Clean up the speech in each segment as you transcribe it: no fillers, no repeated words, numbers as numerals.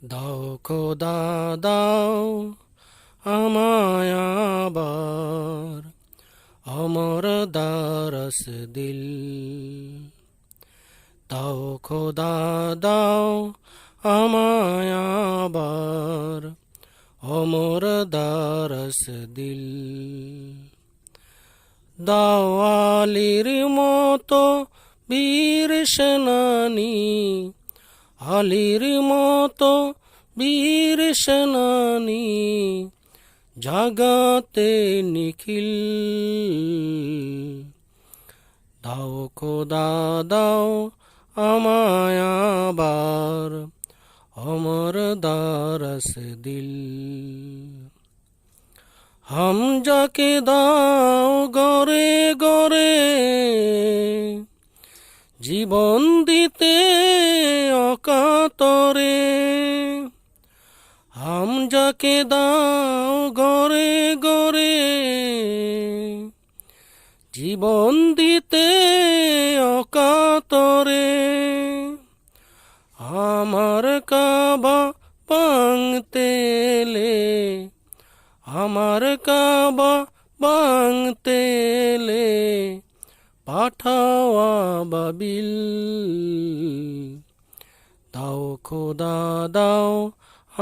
দাও খোদা দাও আমায় আবার অমর দারস দিল। দাও খোদা দাও আমায় আবার অমর দারস দিল। দাও আলীর মতো বীর সেনানী, আলীর মতো বীর সেনানী, জাগাতে নিখিল। দাও খোদা দাও আমায় আবার অমর দারস দিল। হামজাকে দাও গরে গরে জীবন দিতে অকাতরে। হামজাকে দাও গরে গরে জীবন দিতে অকাতরে। আমার কাবা ভাঙতে এলে, আমার কাবা ভাঙতে এলে পাঠাও আবাবিল। দাও খোদা দাও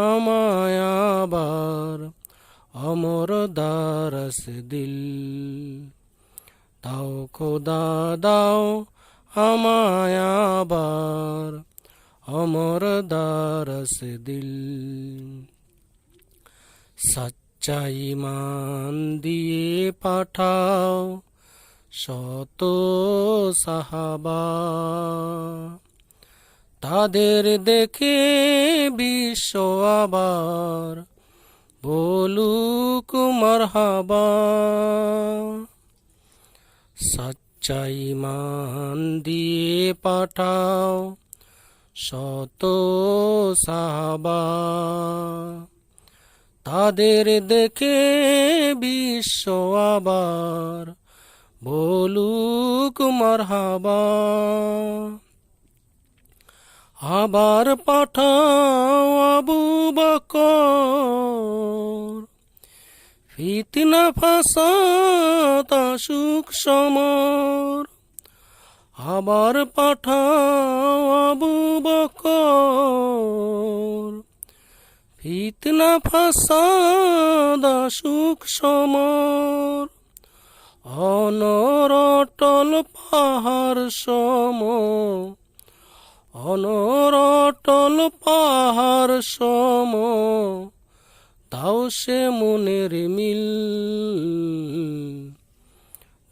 আমায় আবার অমর দারস দিল। দাও খোদা দাও আমায় আবার অমর দারস দিল। সচ্চা ঈমান দিয়ে পাঠাও শত সাহাবা, তাদের দেখে বিশ্ব আবার বলুক মারহাবা। সচ্চা ঈমান দিয়ে পাঠাও শত সাহাবা, তাদের দেখে বিশ্ব আবার বলুক মারহাবা। আবার পাঠাও আবু বকর, ফিতনা ফাসাদ আসুক সমর। আবার পাঠাও আবু বকর, ফিতনা ফাসাদ আসুক সমর। অনর অটল পাহাড় সম, অনর অটল পাহাড় সম, দাও সে মনের মিল।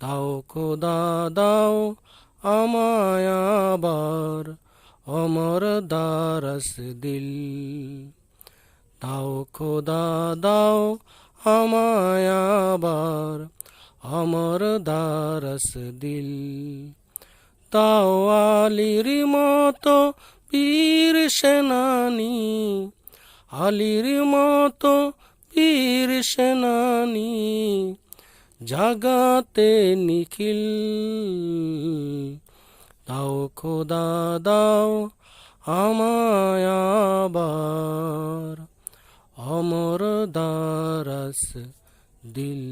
দাও খোদা দাও আমায় আবার অমর দারস দিল। দাও খোদা দাও আমায় আবার অমর দারস দিল। দাও আলীর মতো বীর সেনানী, আলীর মতো বীর সেনানী, জাগাতে নিখিল। দাও খোদা দাও আমায় আবার অমর দারস দিল।